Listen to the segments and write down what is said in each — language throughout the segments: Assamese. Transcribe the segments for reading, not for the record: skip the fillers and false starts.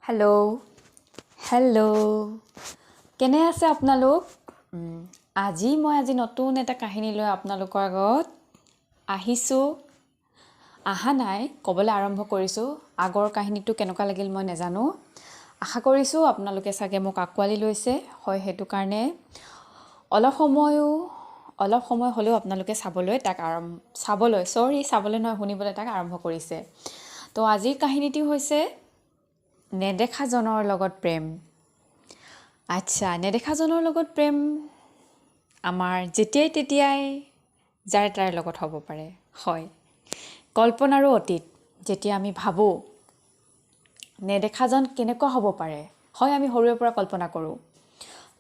হেল্ল' হেল্ল' কেনে আছে আপোনালোক? আজি নতুন এটা কাহিনী লৈ আপোনালোকৰ আগত আহিছোঁ। অহা নাই, ক'বলৈ আৰম্ভ কৰিছোঁ। আগৰ কাহিনীটো কেনেকুৱা লাগিল মই নাজানো। আশা কৰিছোঁ আপোনালোকে চাগে মোক আঁকোৱালি লৈছে। হয়, সেইটো কাৰণে অলপ সময় হ'লেও আপোনালোকে চাবলৈ শুনিবলৈ তাক আৰম্ভ কৰিছে। তো আজিৰ কাহিনীটি হৈছে নেদেখাজনৰ লগত প্ৰেম। আচ্ছা, নেদেখাজনৰ লগত প্ৰেম আমাৰ যেতিয়াই তেতিয়াই যাৰ তাৰ লগত হ'ব পাৰে। হয়, কল্পনাৰো অতীত। যেতিয়া আমি ভাবোঁ নেদেখাজন কেনেকুৱা হ'ব পাৰে, হয়, আমি সৰুৰে পৰা কল্পনা কৰোঁ।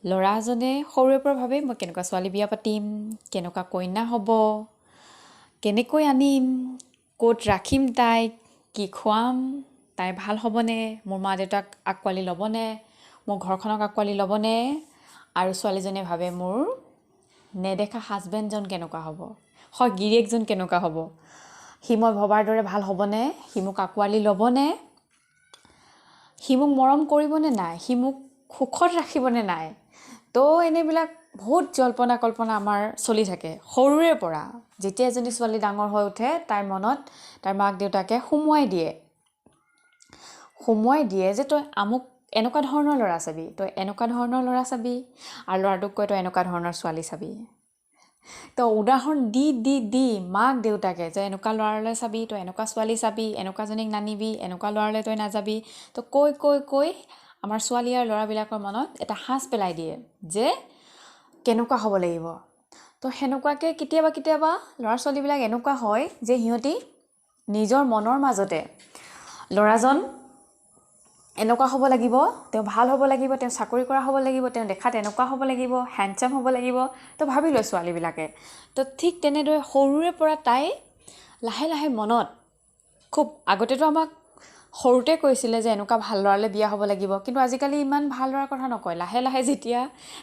ল'ৰাজনে সৰুৰে পৰা ভাবে মই কেনেকুৱা ছোৱালী বিয়া পাতিম, কেনেকুৱা কইনা হ'ব, কেনেকৈ আনিম, ক'ত ৰাখিম তাইক, কি খুৱাম, তাই ভাল হ'বনে, মোৰ মা দেউতাক আঁকোৱালি ল'বনে, মোৰ ঘৰখনক আঁকোৱালি ল'বনে, আৰু ছোৱালীজনীয়ে ভাবে মোৰ নেদেখা হাজবেণ্ডজন কেনেকুৱা হ'ব, হয়, গিৰিয়েকজন কেনেকুৱা হ'ব, সি মই ভবাৰ দৰে ভাল হ'বনে, সি মোক আঁকোৱালি ল'বনে, সি মোক মৰম কৰিবনে নাই, সি মোক সুখত ৰাখিবনে নাই। তো এনেবিলাক বহুত জল্পনা কল্পনা আমাৰ চলি থাকে সৰুৰে পৰা। যেতিয়া এজনী ছোৱালী ডাঙৰ হৈ উঠে, তাইৰ মনত তাইৰ মাক দেউতাকে সুমুৱাই দিয়ে যে তই আমুক এনেকুৱা ধৰণৰ ল'ৰা চাবি, তই এনেকুৱা ধৰণৰ ল'ৰা চাবি, আৰু ল'ৰাটোক কয় তই এনেকুৱা ধৰণৰ ছোৱালী চাবি। তো উদাহৰণ দি মাক দেউতাকে যে এনেকুৱা ল'ৰালৈ চাবি, তই এনেকুৱা ছোৱালী চাবি, এনেকুৱাজনীক নানিবি, এনেকুৱা ল'ৰালৈ তই নাযাবি, তো কৈ আমাৰ ছোৱালী আৰু ল'ৰাবিলাকৰ মনত এটা সাজ পেলাই দিয়ে যে কেনেকুৱা হ'ব লাগিব। তো সেনেকুৱাকৈ কেতিয়াবা ল'ৰা ছোৱালীবিলাক এনেকুৱা হয় যে সিহঁতি নিজৰ মনৰ মাজতে ল'ৰাজন এনেকুৱা হ'ব লাগিব, তেওঁ ভাল হ'ব লাগিব, তেওঁ চাকৰি কৰা হ'ব লাগিব, তেওঁ দেখাত এনেকুৱা হ'ব লাগিব, হেণ্ডচাম হ'ব লাগিব, তো ভাবি লয় ছোৱালীবিলাকে। তো ঠিক তেনেদৰে সৰুৰে পৰা তাই লাহে লাহে মনত খুব আগতেতো আমাক সৰুতে কৈছিলে যে এনেকুৱা ভাল ল'ৰালৈ বিয়া হ'ব লাগিব, কিন্তু আজিকালি ইমান ভাল ল'ৰাৰ কথা নকয়। লাহে লাহে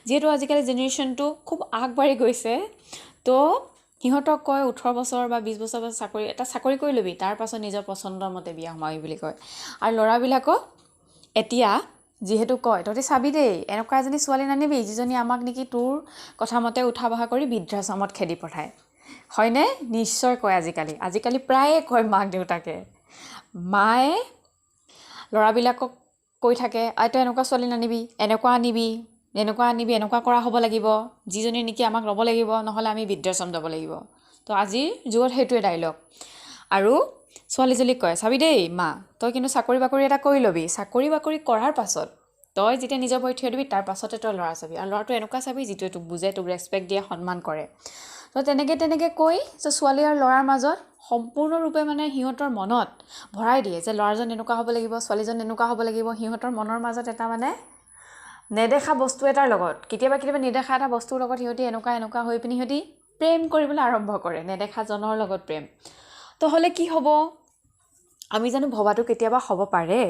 যিহেতু আজিকালি জেনেৰেশ্যনটো খুব আগবাঢ়ি গৈছে, তো সিহঁতক কয় 18 বছৰ বা 20 বছৰ চাকৰি কৰি ল'বি, তাৰ পাছত নিজৰ পচন্দৰ মতে বিয়া সোমাবি বুলি কয়। আৰু ল'ৰাবিলাকক এতিয়া যিহেতু কয় তহঁতি চাবি দেই, এনেকুৱা এজনী ছোৱালী নানিবি যিজনী আমাক নেকি তোৰ কথা মতে উঠা বহা কৰি বৃদ্ধাশ্ৰমত খেদি পঠায়। হয়নে? নিশ্চয় কয়। আজিকালি প্ৰায়ে কয় মাক দেউতাকে। মায়ে ল'ৰাবিলাকক কৈ থাকে তই এনেকুৱা ছোৱালী নানিবি, এনেকুৱা আনিবি, এনেকুৱা কৰা হ'ব লাগিব, যিজনী নেকি আমাক ল'ব লাগিব, নহ'লে আমি বৃদ্ধাশ্ৰম যাব লাগিব। তো আজিৰ যুগত সেইটোৱে ডাইলগ। আৰু ছোৱালীজনীক কয় চাবি দেই মা, তই কিন্তু চাকৰি বাকৰি এটা কৰি ল'বি, চাকৰি বাকৰি কৰাৰ পাছত তই যেতিয়া নিজৰ ভৰিত থিয় দিবি, তাৰ পাছতে তই ল'ৰা চাবি, আৰু ল'ৰাটো এনেকুৱা চাবি যিটোৱে তোক বুজে, তোক ৰেচপেক্ট দিয়ে, সন্মান কৰে। তো তেনেকৈ কৈ যে ছোৱালী আৰু ল'ৰাৰ মাজত সম্পূৰ্ণৰূপে সিহঁতৰ মনত ভৰাই দিয়ে যে ল'ৰাজন এনেকুৱা হ'ব লাগিব, ছোৱালীজন এনেকুৱা হ'ব লাগিব। সিহঁতৰ মনৰ মাজত এটা নেদেখা বস্তু এটাৰ লগত, কেতিয়াবা নেদেখা এটা বস্তুৰ লগত সিহঁতি এনেকুৱা হৈ পিনি সিহঁতি প্ৰেম কৰিবলৈ আৰম্ভ কৰে, নেদেখাজনৰ লগত প্ৰেম। তো হ'লে কি হ'ব? আমি জানো ভবাটো কেতিয়াবা হ'ব পাৰে?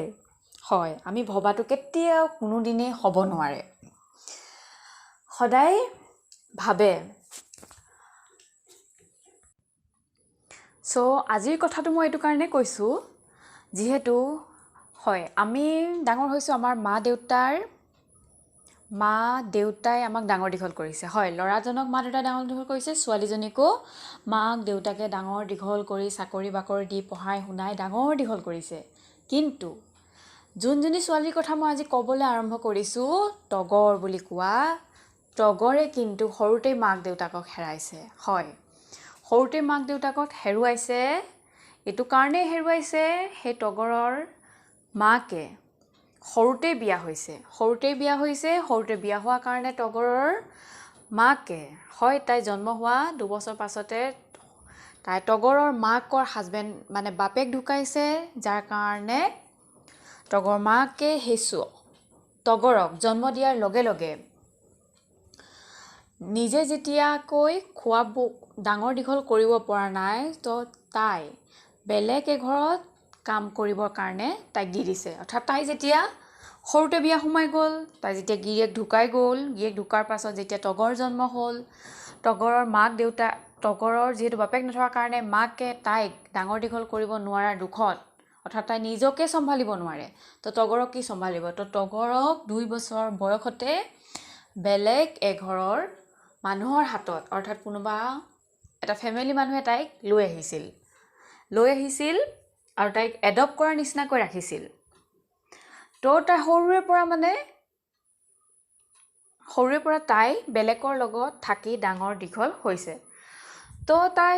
হয়, আমি ভবাটো কেতিয়াও কোনোদিনেই হ'ব নোৱাৰে। সদায় ভাবে। আজিৰ কথাটো মই এইটো কাৰণে কৈছোঁ, যিহেতু হয়, আমি ডাঙৰ হৈছোঁ, আমাৰ মা দেউতাই আমাক ডাঙৰ দীঘল কৰিছে। হয়, ল'ৰাজনক মা দেউতাই ডাঙৰ দীঘল কৰিছে, ছোৱালীজনীকো মাক দেউতাকে ডাঙৰ দীঘল কৰি চাকৰি বাকৰি দি পঢ়াই শুনাই ডাঙৰ দীঘল কৰিছে। কিন্তু যোনজনী ছোৱালীৰ কথা মই আজি ক'বলৈ আৰম্ভ কৰিছোঁ, তগৰ বুলি কোৱা, তগৰে কিন্তু সৰুতেই মাক দেউতাকক হেৰাইছে। হয়, সৰুতেই মাক দেউতাকক হেৰুৱাইছে। এইটো কাৰণেই হেৰুৱাইছে, সেই তগৰৰ মাকে সৰুতেই বিয়া হৈছে, সৰুতে বিয়া হোৱাৰ কাৰণে তগৰৰ মাকে, হয়, তাই জন্ম হোৱা 2 বছৰ পাছতে তগৰৰ মাকৰ হাজবেণ্ড বাপেক ঢুকাইছে, যাৰ কাৰণে তগৰ মাকে তগৰক জন্ম দিয়াৰ লগে লগে নিজে যেতিয়াকৈ ডাঙৰ দীঘল কৰিব পৰা নাই, তো তাই বেলেগ এঘৰত কাম কৰিবৰ কাৰণে তাইক দি দিছে। অৰ্থাৎ তাই যেতিয়া সৰুতে বিয়া সোমাই গ'ল, তাই যেতিয়া গিৰিয়েক ঢুকাৰ পাছত যেতিয়া তগৰ জন্ম হ'ল, তগৰৰ যিহেতু বাপেক নথকাৰ কাৰণে মাকে তাইক ডাঙৰ দীঘল কৰিব নোৱাৰাৰ দুখত, অৰ্থাৎ তাই নিজকে চম্ভালিব নোৱাৰে তো তগৰক কি চম্ভালিব তো তগৰক 2 বছৰ বয়সতে বেলেগ এঘৰৰ মানুহৰ হাতত অৰ্থাৎ কোনোবা এটা ফেমিলি মানুহে তাইক লৈ আহিছিল আৰু তাইক এডপ্ট কৰাৰ নিচিনাকৈ ৰাখিছিল তো তাই সৰুৰে পৰা তাই বেলেগৰ লগত থাকি ডাঙৰ দীঘল হৈছে তো তাই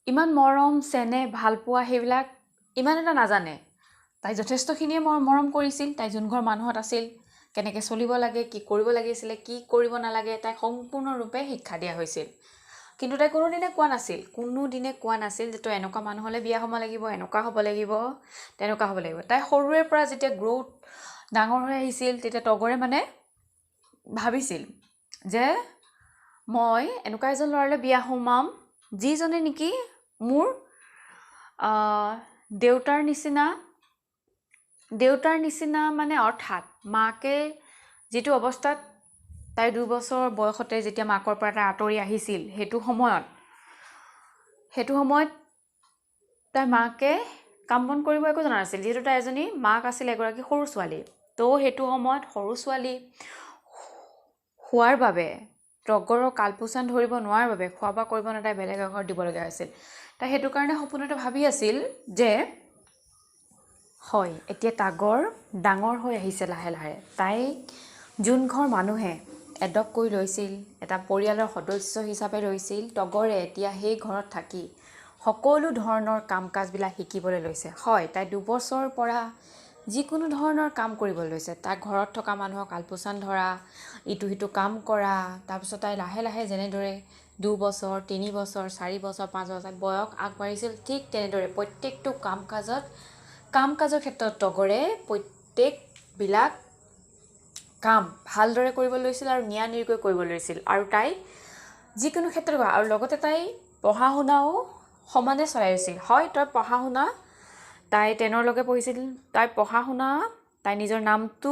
ইমান মৰম চেনেহ ভাল পোৱা সেইবিলাক ইমান এটা নাজানে তাই যথেষ্টখিনিয়ে মৰম কৰিছিল তাই যোন ঘৰ মানুহত আছিল কেনেকৈ চলিব লাগে কি কৰিব লাগিছিলে কি কৰিব নালাগে তাই সম্পূৰ্ণৰূপে শিক্ষা দিয়া হৈছিল কিন্তু তাই কোনোদিনে কোৱা নাছিল যে তই এনেকুৱা মানুহলৈ বিয়া হ'ব লাগিব এনেকুৱা হ'ব লাগিব তেনেকুৱা হ'ব লাগিব তাই সৰুৰে পৰা যেতিয়া ডাঙৰ হৈ আহিছিল তেতিয়া তগৰে মানে ভাবিছিল যে মই এনেকুৱা এজন ল'ৰালৈ বিয়া সোমাম যিজনে নেকি মোৰ দেউতাৰ নিচিনা মানে অৰ্থাৎ মাকে যিটো অৱস্থাত তাই 2 বছৰ বয়সতে যেতিয়া মাকৰ পৰা তাই আঁতৰি আহিছিল সেইটো সময়ত তাই মাকে কাম বন কৰিব একো জনা নাছিল যিহেতু তাই এজনী মাক আছিল এগৰাকী সৰু ছোৱালী তো সেইটো সময়ত সৰু ছোৱালী হোৱাৰ বাবে তগৰৰ কালপোচান ধৰিব নোৱাৰাৰ বাবে খোৱা বোৱা কৰিব নাতাই বেলেগ এঘৰত দিবলগীয়া হৈছিল তাই সেইটো কাৰণে সপোনতে ভাবি আছিল যে হয় এতিয়া তগৰ ডাঙৰ হৈ আহিছে লাহে লাহে তাইক যোন ঘৰ মানুহে এডপ্ট কৰি লৈছিল এটা পৰিয়ালৰ সদস্য হিচাপে লৈছিল তগৰে এতিয়া সেই ঘৰত থাকি সকলো ধৰণৰ কাম কাজবিলাক শিকিবলৈ লৈছে হয় তাই 2 বছৰৰ পৰা যিকোনো ধৰণৰ কাম কৰিবলৈ লৈছে তাই ঘৰত থকা মানুহক কালপোচান ধৰা ইটো সিটো কাম কৰা তাৰপিছত তাই লাহে লাহে যেনেদৰে 2 বছৰ 3 বছৰ 4 বছৰ 5 বছৰ বয়স আগবাঢ়িছিল ঠিক তেনেদৰে প্ৰত্যেকটো কাম কাজৰ ক্ষেত্ৰত তগৰে প্ৰত্যেকবিলাক কাম ভালদৰে কৰিব লৈছিল আৰু নিয়ানিকৈ কৰিব লৈছিল আৰু তাই যিকোনো ক্ষেত্ৰত আৰু লগতে তাই পঢ়া শুনাও সমানে চলাই আছিল হয় তাই পঢ়া শুনা তাই 10ৰ লৈকে পঢ়িছিল তাই পঢ়া শুনা তাই নিজৰ নামটো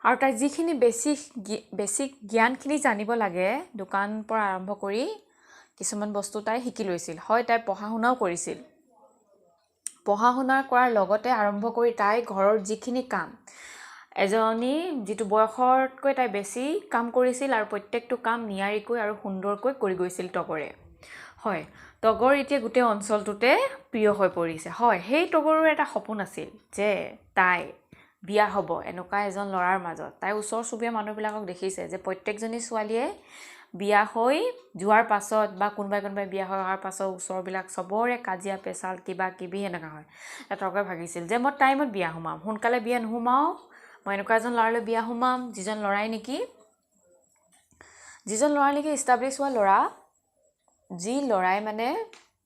আৰু তাই যিখিনি বেছিক জ্ঞানখিনি জানিব লাগে দোকান পৰা আৰম্ভ কৰি কিছুমান বস্তু তাই শিকি লৈছিল হয় তাই পঢ়া শুনাও কৰিছিল পঢ়া শুনা কৰাৰ লগতে আৰম্ভ কৰি তাই ঘৰৰ যিখিনি কাম এজনী যিটো বয়সতকৈ তাই বেছি কাম কৰিছিল আৰু প্ৰত্যেকটো কাম নিয়াৰিকৈ আৰু সুন্দৰকৈ কৰি গৈছিল তগৰে হয় তগৰ এতিয়া গোটেই অঞ্চলটোতে প্ৰিয় হৈ পৰিছে হয় সেই তগৰৰ এটা সপোন আছিল যে তাই বিয়া হ'ব এনেকুৱা এজন ল'ৰাৰ মাজত তাই ওচৰ চুবুৰীয়া মানুহবিলাকক দেখিছে যে প্ৰত্যেকজনী ছোৱালীয়ে বিয়া হৈ যোৱাৰ পাছত বা কোনোবাই বিয়া হৈ অহাৰ পাছত ওচৰবিলাক চবৰে কাজিয়া পেচাল কিবা কিবি এনেকুৱা হয় তগৰে ভাবিছিল যে মই টাইমত বিয়া সোমাম সোনকালে বিয়া নোসোমাওঁ মই এনেকুৱা এজন ল'ৰালৈ বিয়া সোমাম যিজন ল'ৰাই নেকি ইষ্টাব্লিছ হোৱা ল'ৰা যি ল'ৰাই মানে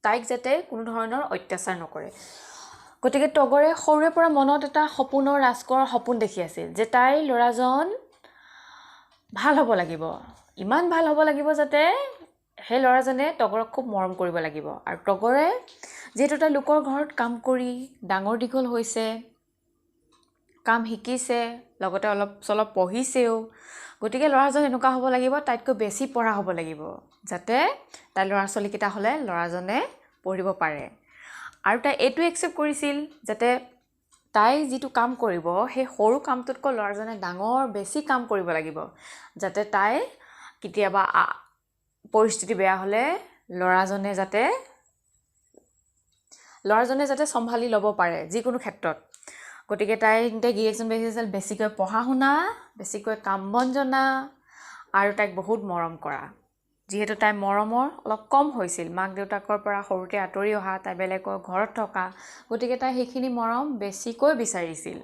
তাইক যাতে কোনো ধৰণৰ অত্যাচাৰ নকৰে গতিকে তগৰে সৰুৰে পৰা মনত এটা সপোনৰ ৰাজকোঁৱৰৰ সপোন দেখি আছিল যে তাইৰ ল'ৰাজন ভাল হ'ব লাগিব ইমান ভাল হ'ব লাগিব যাতে সেই ল'ৰাজনে তগৰক খুব মৰম কৰিব লাগিব আৰু তগৰে যিহেতু তাই লোকৰ ঘৰত কাম কৰি ডাঙৰ দীঘল হৈছে কাম শিকিছে লগতে অলপ চলপ পঢ়িছেও গতিকে ল'ৰাজন এনেকুৱা হ'ব লাগিব তাইতকৈ বেছি পঢ়া হ'ব লাগিব যাতে তাই ল'ৰা ছোৱালীকেইটা হ'লে ল'ৰাজনে পঢ়িব পাৰে আৰু তাই এইটো একচেপ্ট কৰিছিল যাতে তাই যিটো কাম কৰিব সেই সৰু কামটোতকৈ ল'ৰাজনে ডাঙৰ বেছি কাম কৰিব লাগিব যাতে তাই কেতিয়াবা পৰিস্থিতি বেয়া হ'লে ল'ৰাজনে যাতে চম্ভালি ল'ব পাৰে যিকোনো ক্ষেত্ৰত গতিকে তাই গিৰিয়েকজন বেছিছিল বেছিকৈ পঢ়া শুনা বেছিকৈ কাম বন জনা আৰু তাইক বহুত মৰম কৰা যিহেতু তাই মৰমৰ অলপ কম হৈছিল মাক দেউতাকৰ পৰা সৰুতে আঁতৰি অহা তাই বেলেগৰ ঘৰত থকা গতিকে তাই সেইখিনি মৰম বেছিকৈ বিচাৰিছিল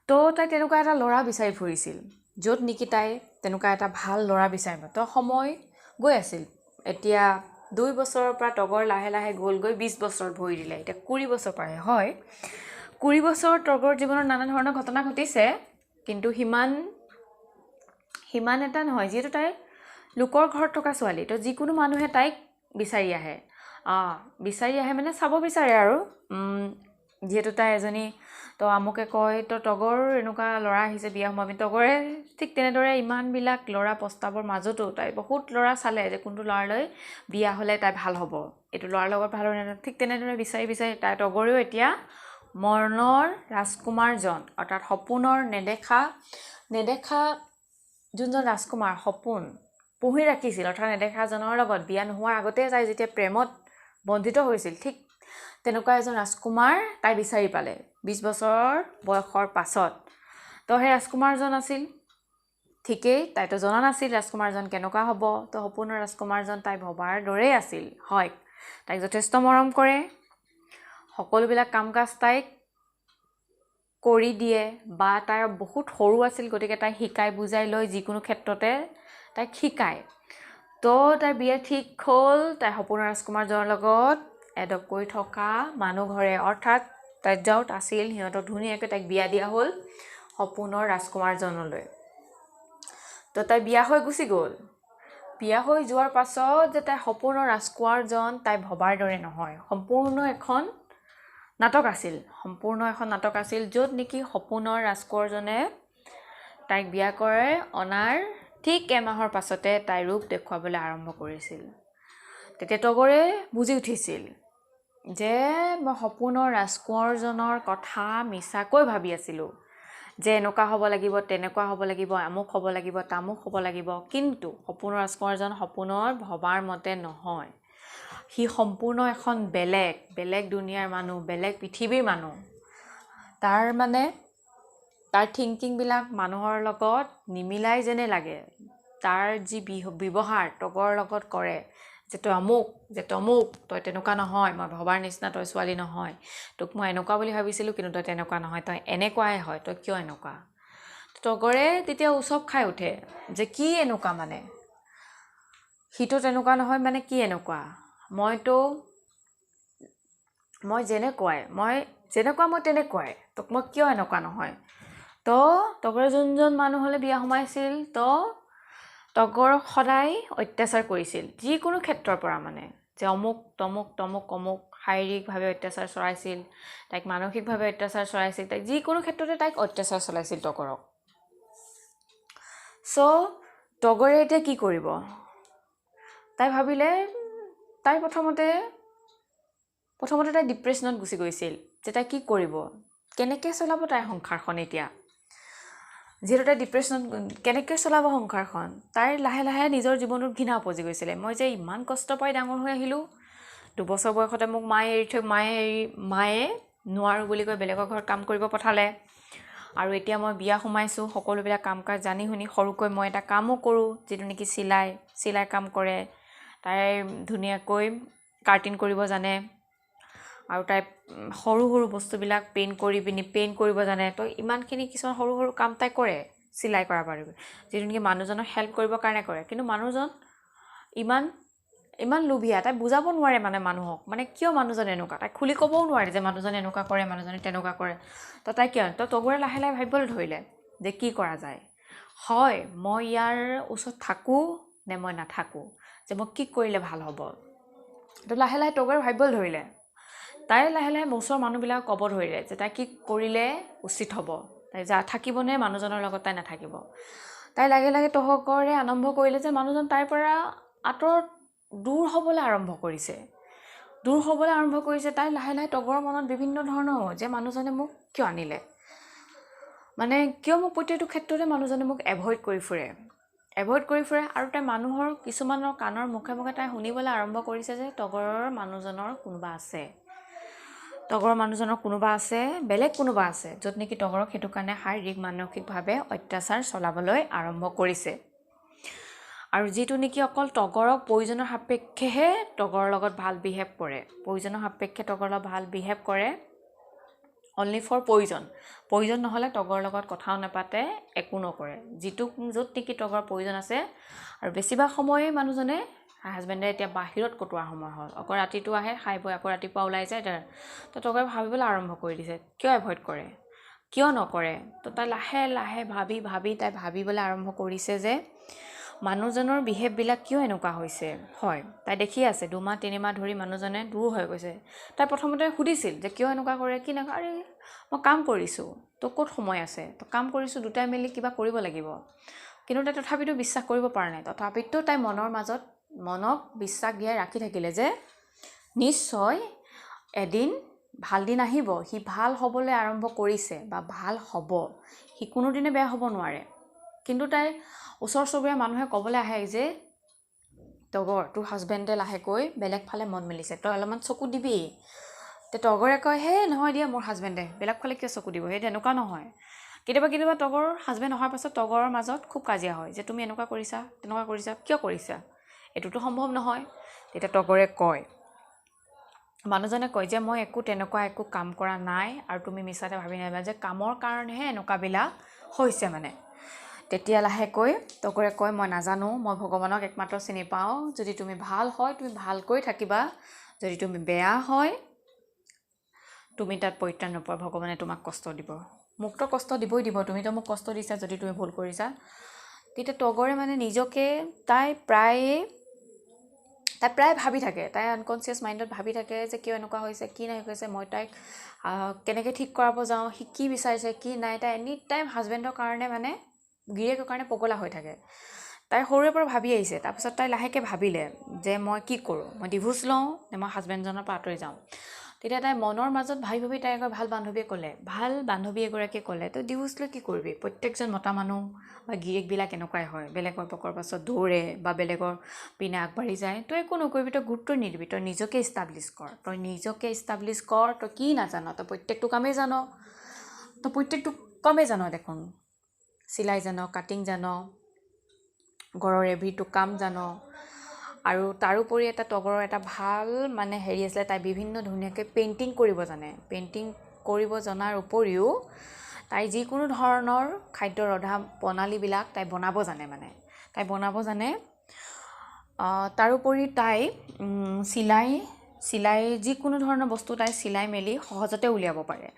তো তাই তেনেকুৱা এটা ল'ৰা বিচাৰি ফুৰিছিল য'ত নেকি তাই তেনেকুৱা এটা ভাল ল'ৰা বিচাৰিব তো সময় গৈ আছিল এতিয়া 2 বছৰৰ পৰা তগৰ লাহে লাহে গ'লগৈ 20 বছৰত ভৰি দিলে এতিয়া 20 বছৰ পাৰে হয় 20 বছৰ তগৰ জীৱনত নানা ধৰণৰ ঘটনা ঘটিছে কিন্তু সিমান এটা নহয় যিহেতু তাই লোকৰ ঘৰত থকা ছোৱালী তো যিকোনো মানুহে তাইক বিচাৰি আহে মানে চাব বিচাৰে আৰু যিহেতু তাই এজনী তো আমুকে কয় তো তগৰ এনেকুৱা ল'ৰা আহিছে বিয়া সোমাবি তগৰে ঠিক তেনেদৰে ইমানবিলাক ল'ৰা প্ৰস্তাৱৰ মাজতো তাই বহুত ল'ৰা চালে যে কোনটো ল'ৰালৈ বিয়া হ'লে তাই ভাল হ'ব এইটো ল'ৰাৰ লগত ভাল হ'ব ঠিক তেনেদৰে বিচাৰি বিচাৰি তাই তগৰেও এতিয়া মনৰ ৰাজকুমাৰজন অৰ্থাৎ সপোনৰ নেদেখা যোনজন ৰাজকুমাৰ সপোন পুহি ৰাখিছিল অৰ্থাৎ নেদেখাজনৰ লগত বিয়া নোহোৱাৰ আগতে তাই যেতিয়া প্ৰেমত বন্ধিত হৈছিল ঠিক তেনেকুৱা এজন ৰাজকুমাৰ তাই বিচাৰি পালে 20 বছৰ বয়সৰ পাছত তো সেই ৰাজকুমাৰজন আছিল ঠিকেই তাইতো জনা নাছিল ৰাজকুমাৰজন কেনেকুৱা হ'ব তো সপোনৰ ৰাজকুমাৰজন তাই ভবাৰ দৰেই আছিল হয় তাইক যথেষ্ট মৰম কৰে সকলোবিলাক কাম কাজ তাইক কৰি দিয়ে বা তাই বহুত সৰু আছিল গতিকে তাই শিকাই বুজাই লৈ যিকোনো ক্ষেত্ৰতে তাইক শিকায় তো তাই বিয়া ঠিক হ'ল তাই সপোনৰ ৰাজকুমাৰজনৰ লগত এডপ্ট কৰি থকা মানুহ ঘৰে অৰ্থাৎ তাই যাওঁত আছিল সিহঁতক ধুনীয়াকৈ তাইক বিয়া দিয়া হ'ল সপোনৰ ৰাজকুমাৰজনলৈ তো তাই বিয়া হৈ গুচি গ'ল বিয়া হৈ যোৱাৰ পাছত যে তাই সপোনৰ ৰাজকুমাৰজন তাই ভবাৰ দৰে নহয় সম্পূৰ্ণ এখন নাটক আছিল য'ত নেকি সপোনৰ ৰাজকুমাৰজনে তাইক বিয়া কৰে অনাৰ ঠিক এমাহৰ পাছতে তাই ৰূপ দেখুৱাবলৈ আৰম্ভ কৰিছিল তেতিয়া তগৰে বুজি উঠিছিল যে মই সপোনৰ ৰাজকুমাৰজনৰ কথা মিছাকৈ ভাবি আছিলোঁ যে এনেকুৱা হ'ব লাগিব তেনেকুৱা হ'ব লাগিব আমুক হ'ব লাগিব তামুক হ'ব লাগিব কিন্তু সপোনৰ ৰাজকুমাৰজন সপোনৰ ভবাৰ মতে নহয় সি সম্পূৰ্ণ এখন বেলেগ দুনিয়াৰ মানুহ বেলেগ পৃথিৱীৰ মানুহ তাৰ থিংকিংবিলাক মানুহৰ লগত নিমিলাই যেনে লাগে তাৰ যি ব্যৱহাৰ তগৰৰ লগত কৰে যে তই আমুক যে তমুক তই তেনেকুৱা নহয় মই ভবাৰ নিচিনা তই ছোৱালী নহয় তোক মই এনেকুৱা বুলি ভাবিছিলোঁ কিন্তু তই তেনেকুৱা নহয় তই এনেকুৱাই হয় তই কিয় এনেকুৱা তগৰে তেতিয়া উচপ খাই উঠে যে কি এনেকুৱা মানে সিটো তেনেকুৱা নহয় মানে কি এনেকুৱা মই যেনেকুৱাই মই তেনেকুৱাই তোক মই কিয় এনেকুৱা নহয় তো তগৰে যোনজন মানুহ হ'লে বিয়া সোমাইছিল তো তগৰক সদায় অত্যাচাৰ কৰিছিল যিকোনো ক্ষেত্ৰৰ পৰা মানে যে অমুক তমুক শাৰীৰিকভাৱে অত্যাচাৰ চলাইছিল তাইক মানসিকভাৱে অত্যাচাৰ চলাইছিল তাইক যিকোনো ক্ষেত্ৰতে তাইক অত্যাচাৰ চলাইছিল তগৰক তগৰে এতিয়া কি কৰিব তাই ভাবিলে তাই প্ৰথমতে তাই ডিপ্ৰেশ্যনত গুচি গৈছিল যে তাই কি কৰিব কেনেকৈ চলাব তাইৰ সংসাৰখন এতিয়া যিহেতু তাই ডিপ্ৰেশ্যনত কেনেকৈ চলাব সংসাৰখন তাইৰ লাহে লাহে নিজৰ জীৱনত ঘৃণা উপজি গৈছিলে মই যে ইমান কষ্ট পাই ডাঙৰ হৈ আহিলোঁ 2 বছৰ বয়সতে মোক মায়ে নোৱাৰোঁ বুলি কৈ বেলেগৰ ঘৰত কাম কৰিব পঠালে আৰু এতিয়া মই বিয়া সোমাইছোঁ সকলোবিলাক কাম কাজ জানি শুনি সৰুকৈ মই এটা কামো কৰোঁ যিটো নেকি চিলাই কাম কৰে তাই ধুনীয়াকৈ কাটিং কৰিব জানে আৰু তাই সৰু বস্তুবিলাক পেইণ্ট কৰিব জানে তো ইমানখিনি কিছুমান সৰু কাম তাই কৰে চিলাই কৰা পাৰিব যিটো নেকি মানুহজনক হেল্প কৰিবৰ কাৰণে কৰে কিন্তু মানুহজন ইমান লোভীয়া তাই বুজাব নোৱাৰে মানে মানুহক মানে কিয় মানুহজন এনেকুৱা তাই খুলি ক'বও নোৱাৰে যে মানুহজনে এনেকুৱা কৰে মানুহজনে তেনেকুৱা কৰে তো তাই কিয় তো তগৰে লাহে লাহে ভাবিবলৈ ধৰিলে যে কি কৰা যায় হয় মই ইয়াৰ ওচৰত থাকোঁ নে মই নাথাকোঁ যে মই কি কৰিলে ভাল হ'ব তো লাহে লাহে তগৰে ভাবিবলৈ ধৰিলে তাই লাহে লাহে ওচৰৰ মানুহবিলাকক ক'ব ধৰিলে যে তাই কি কৰিলে উচিত হ'ব তাই থাকিবনে মানুহজনৰ লগত তাই নাথাকিব তাই লাহে লাহে তগৰে আৰম্ভ কৰিলে যে মানুহজন তাইৰ পৰা দূৰ হ'বলৈ আৰম্ভ কৰিছে তাই লাহে লাহে তগৰৰ মনত বিভিন্ন ধৰণৰ যে মানুহজনে মোক কিয় আনিলে মানে কিয় মোক প্ৰত্যেকটো ক্ষেত্ৰতে মানুহজনে মোক এভইড কৰি ফুৰে আৰু তাই মানুহৰ কিছুমানৰ কাণৰ মুখে তাই শুনিবলৈ আৰম্ভ কৰিছে যে তগৰৰ মানুহজনৰ কোনোবা আছে বেলেগ কোনোবা আছে য'ত নেকি তগৰক সেইটো কাৰণে শাৰীৰিক মানসিকভাৱে অত্যাচাৰ চলাবলৈ আৰম্ভ কৰিছে আৰু যিটো নেকি অকল তগৰক প্ৰয়োজনৰ সাপেক্ষেহে তগৰৰ লগত ভাল বিহেভ কৰে অনলি ফৰ প্ৰয়োজন নহ'লে তগৰৰ লগত কথাও নাপাতে একো নকৰে য'ত নেকি তগৰৰ প্ৰয়োজন আছে আৰু বেছিভাগ সময়ে মানুহজনে হাজবেণ্ডে এতিয়া বাহিৰত কটোৱাৰ সময় হ'ল আকৌ ৰাতিটো আহে খাই বৈ আকৌ ৰাতিপুৱা ওলাই যায় তো তগৰে ভাবিবলৈ আৰম্ভ কৰি দিছে কিয় এভইড কৰে কিয় নকৰে তো তাই লাহে লাহে তাই ভাবিবলৈ আৰম্ভ কৰিছে যে মানুহজনৰ বিহেভবিলাক কিয় এনেকুৱা হৈছে হয় তাই দেখি আছে 2 মাহ 3 মাহ ধৰি মানুহজনে দূৰ হৈ গৈছে তাই প্ৰথমতে সুধিছিল যে কিয় এনেকুৱা কৰে কি নকৰে মই কাম কৰিছোঁ, তো ক'ত সময় আছে, তো কাম কৰিছোঁ, দুটাই মিলি কিবা কৰিব লাগিব। কিন্তু তাই তথাপিতো বিশ্বাস কৰিব পৰা নাই। তথাপিতো তাই মনক বিশ্বাস দিয়াই ৰাখি থাকিলে যে নিশ্চয় এদিন ভাল দিন আহিব, সি ভাল হ'বলৈ আৰম্ভ কৰিছে বা ভাল হ'ব, সি কোনোদিনে বেয়া হ'ব নোৱাৰে। কিন্তু তাই ওচৰ চুবুৰীয়া মানুহে ক'বলৈ আহে যে তগৰ, তোৰ হাজবেণ্ডে লাহেকৈ বেলেগ ফালে মন মেলিছে, তই অলপমান চকু দিবি। তে তগৰে কয়, হে নহয় দিয়া মোৰ হাজবেণ্ডে বেলেগ ফালে কিয় চকু দিব, সেই তেনেকুৱা নহয়। কেতিয়াবা তগৰ হাজবেণ্ড অহাৰ পাছত তগৰৰ মাজত খুব কাজিয়া হয় যে তুমি এনেকুৱা কৰিছা, তেনেকুৱা কৰিছা, কিয় কৰিছা, এইটোতো সম্ভৱ নহয়। তেতিয়া তগৰে কয়, মানুহজনে কয় যে মই তেনেকুৱা একো কাম কৰা নাই, আৰু তুমি মিছাতে ভাবি নাইবা যে কামৰ কাৰণেহে এনেকুৱাবিলাক হৈছে মানে। তেতিয়া লাহেকৈ তগৰে কয়, মই নাজানো, মই ভগৱানক একমাত্ৰ চিনি পাওঁ, যদি তুমি ভাল হয় তুমি ভালকৈ থাকিবা, যদি তুমি বেয়া হয় তুমি তাত পৰিত্ৰাণ নোপোৱা, ভগৱানে তোমাক কষ্ট দিব, মোকতো কষ্ট দিবই দিব, তুমিতো মোক কষ্ট দিছা যদি তুমি ভুল কৰিছা। তেতিয়া তগৰে মানে নিজকে তাই প্ৰায় ভাবি থাকে, তাই আনকনচিয়াছ মাইণ্ডত ভাবি থাকে যে কিয় এনেকুৱা হৈছে, কি নাই হৈছে, মই তাইক কেনেকৈ ঠিক কৰাব যাওঁ, সি কি বিচাৰিছে কি নাই। তাই এনি টাইম হাজবেণ্ডৰ কাৰণে মানে গিৰিয়েকৰ কাৰণে পগলা হৈ থাকে। তাই সৰুৰে পৰা ভাবি আহিছে। তাৰপিছত তাই লাহেকৈ ভাবিলে যে মই কি কৰোঁ, মই ডিভোৰ্চ লওঁ নে মই হাজবেণ্ডজনৰ পৰা আঁতৰি যাওঁ। তেতিয়া তাই মনৰ মাজত ভাবি তাই এগৰাকী ভাল বান্ধৱী এগৰাকীয়ে ক'লে, তই ডিভোৰ্চ লৈ কি কৰিবি, প্ৰত্যেকজন মতা মানুহ বা গিৰিয়েকবিলাক এনেকুৱাই হয়, বেলেগৰ পকৰ পাছত দৌৰে বা বেলেগৰ পিনে আগবাঢ়ি যায়। তই একো নকৰিবি, তই গুৰুত্ব নিদিবি, তই নিজকে ইষ্টাব্লিছ কৰ, তই কি নাজান, তই প্ৰত্যেকটো কামেই জান দেখোন, চিলাই জান, কাটিং জান, ঘৰৰ এভৰিটো কাম জান। আৰু তাৰোপৰি তগৰৰ এটা ভাল মানে হেৰি আছিলে, তাই বিভিন্ন ধুনীয়াকৈ পেইণ্টিং কৰিব জানে। পেইণ্টিং কৰিব জনাৰ উপৰিও তাই যিকোনো ধৰণৰ খাদ্য ৰন্ধা প্ৰণালীবিলাক তাই বনাব জানে। তাৰোপৰি তাই চিলাই যিকোনো ধৰণৰ বস্তু তাই চিলাই মেলি সহজতে উলিয়াব পাৰে।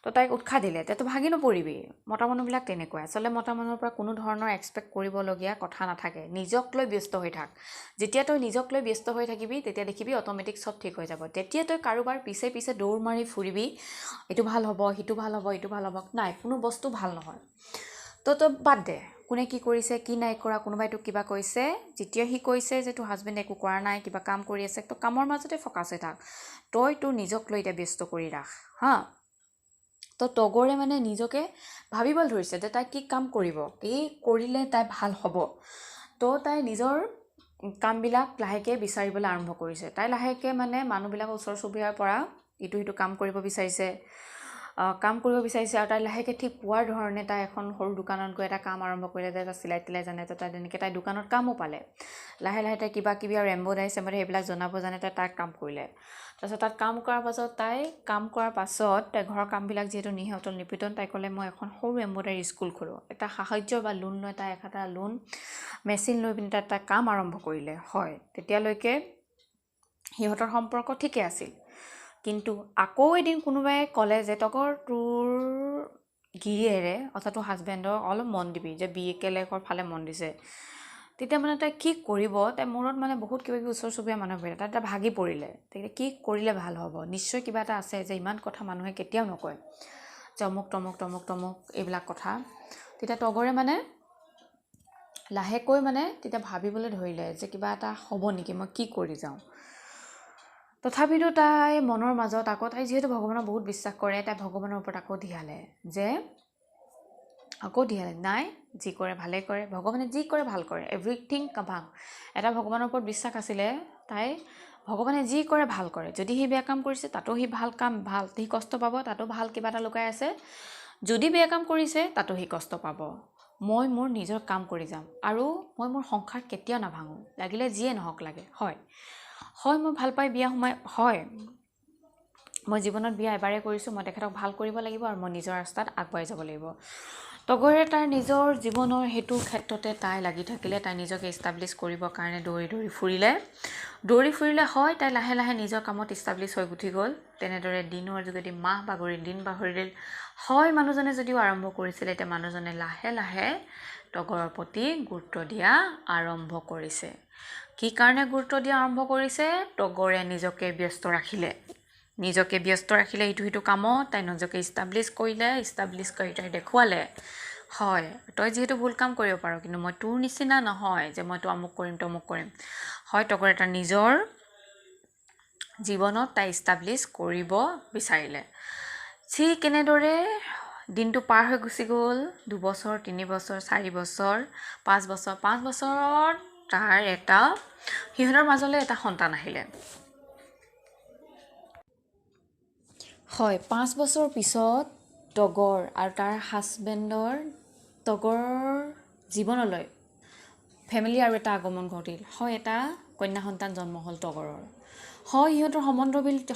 তো তাইক উৎসাহ দিলে, তই ভাগি নপৰিবি, মতা মানুহবিলাক তেনেকুৱাই। আচলতে মতা মানুহৰ পৰা কোনো ধৰণৰ এক্সপেক্ট কৰিবলগীয়া কথা নাথাকে, নিজক লৈ ব্যস্ত হৈ থাক। যেতিয়া তই নিজক লৈ ব্যস্ত হৈ থাকিবি তেতিয়া দেখিবি অট'মেটিক চব ঠিক হৈ যাব। তেতিয়া তই কাৰোবাৰ পিছে দৌৰ মাৰি ফুৰিবি, এইটো ভাল হ'ব, সিটো ভাল হ'ব, এইটো ভাল হ'ব, নাই, কোনো বস্তু ভাল নহয়। তো তই বাদ দে, কোনে কি কৰিছে কি নাই কৰা, কোনোবাই তোক কিবা কৈছে, যেতিয়া সি কৈছে যে তোৰ হাজবেণ্ডে একো কৰা নাই, কিবা কাম কৰি আছে, তো কামৰ মাজতে ফ'কাছ হৈ থাক, তই তোৰ নিজক লৈ এতিয়া ব্যস্ত কৰি ৰাখ হা। তো তগৰে মানে নিজকে ভাবিবলৈ ধৰিছে যে তাই কি কাম কৰিব, কি কৰিলে তাই ভাল হ'ব। তো তাই নিজৰ কামবিলাক লাহেকৈ বিচাৰিবলৈ আৰম্ভ কৰিছে। তাই লাহেকৈ মানে মানুহবিলাকৰ ওচৰ চুবুৰীয়াৰ পৰা ইটো সিটো কাম কৰিব বিচাৰিছে আৰু তাই লাহেকৈ ঠিক পোৱাৰ ধৰণে তাই এখন সৰু দোকানত গৈ এটা কাম আৰম্ভ কৰিলে, তাই চিলাই তিলাই জানে। তো তাই তেনেকৈ তাই দোকানত কামো পালে। লাহে তাই কিবা কিবি আৰু এম্ব্ৰইডাৰী সেইবিলাক জনাব জানে, তাই কাম কৰিলে। তাৰপিছত তাত কাম কৰাৰ পাছত তাই ঘৰৰ কামবিলাক যিহেতু নিহিতল নিপিতল, তাই ক'লে মই এখন সৰু এম্ব্ৰইডাৰী স্কুল খোলোঁ। এটা সাহাৰ্য বা লোন লৈ তাই এটা লোন মেচিন লৈ পিনে তাই কাম আৰম্ভ কৰিলে। হয়, তেতিয়ালৈকে সিহঁতৰ সম্পৰ্ক ঠিকে আছিল। কিন্তু আকৌ এদিন কোনোবাই ক'লে যে তগৰ, তোৰ গিৰিয়েৰে অৰ্থাৎ তোৰ হাজবেণ্ডৰ অলপ মন দিবি, যে কেলেকৰ ফালে মন দিছে। তেতিয়া মানে তাই কি কৰিব, তাই মূৰত মানে বহুত কিবা কিবি ওচৰ চুবুৰীয়া মানুহ পৰিলে, তাই ভাগি পৰিলে। তেতিয়া কি কৰিলে ভাল হ'ব, নিশ্চয় কিবা এটা আছে যে ইমান কথা মানুহে কেতিয়াও নকয়, যে অমুক তমুক এইবিলাক কথা। তেতিয়া তগৰে মানে লাহেকৈ তেতিয়া ভাবিবলৈ ধৰিলে যে কিবা এটা হ'ব নেকি, মই কি কৰি যাওঁ। তথাপিতো তাই মনৰ মাজত তাই যিহেতু ভগৱানক বহুত বিশ্বাস কৰে, তাই ভগৱানৰ ওপৰত আকৌ ধিয়ালে নাই, যি কৰে ভালে কৰে, ভগৱানে যি কৰে ভাল কৰে, এভৰিথিং কাভাং। এটা ভগৱানৰ ওপৰত বিশ্বাস আছিলে তাই, ভগৱানে যি কৰে ভাল কৰে। যদি সি বেয়া কাম কৰিছে তাতো সি সি কষ্ট পাব, তাতো ভাল কিবা এটা লুকাই আছে। যদি বেয়া কাম কৰিছে তাতো সি কষ্ট পাব। মই মোৰ নিজৰ কাম কৰি যাম, আৰু মই মোৰ সংসাৰ কেতিয়াও নাভাঙো, লাগিলে যিয়ে নহওক লাগে। হয়, মই ভাল পাই বিয়া হয়, মই জীৱনত বিয়া এবাৰেই কৰিছোঁ, মই তেখেতক ভাল কৰিব লাগিব, আৰু মই নিজৰ ৰাস্তাত আগবাঢ়ি যাব লাগিব। তগৰে তাই নিজৰ জীৱনৰ সেইটো ক্ষেত্ৰতে তাই লাগি থাকিলে। তাই নিজকে ইষ্টাব্লিছ কৰিবৰ কাৰণে দৌৰি ফুৰিলে হয়, তাই লাহে নিজৰ কামত ইষ্টাব্লিছ হৈ উঠি গ'ল। তেনেদৰে দিনৰ যোগেদি মাহ বাগৰিল হয়। মানুহজনে যদিও আৰম্ভ কৰিছিলে, এতিয়া মানুহজনে লাহে তগৰৰ প্ৰতি গুৰুত্ব দিয়া আৰম্ভ কৰিছে। কি কাৰণে গুৰুত্ব দিয়া আৰম্ভ কৰিছে, তগৰে নিজকে ব্যস্ত ৰাখিলে, নিজকে ব্যস্ত ৰাখিলে ইটো সিটো কামত, তাই নিজকে ইষ্টাব্লিছ কৰিলে, ইষ্টাব্লিছ কৰি তাই দেখুৱালে হয় তই যিহেতু ভুল কাম কৰিব পাৰ, কিন্তু মই তোৰ নিচিনা নহয় যে মই তো আমুক কৰিম তমুক কৰিম। হয় তগৰে তাৰ নিজৰ জীৱনত তাই ইষ্টাব্লিছ কৰিব বিচাৰিলে। ঠিক কেনেদৰে দিনটো পাৰ হৈ গুচি গ'ল, 2 বছৰ 3 বছৰ 4 বছৰ 5 বছৰ 5 বছৰত তাৰ সিহঁতৰ মাজলৈ এটা সন্তান আহিলে। হয় 5 বছৰ পিছত তগৰ আৰু তাৰ হাজবেণ্ডৰ তগৰৰ জীৱনলৈ ফেমিলি আৰু এটা আগমন ঘটিল। হয় এটা কন্যা সন্তান জন্ম হ'ল তগৰৰ। হয় সিহঁতৰ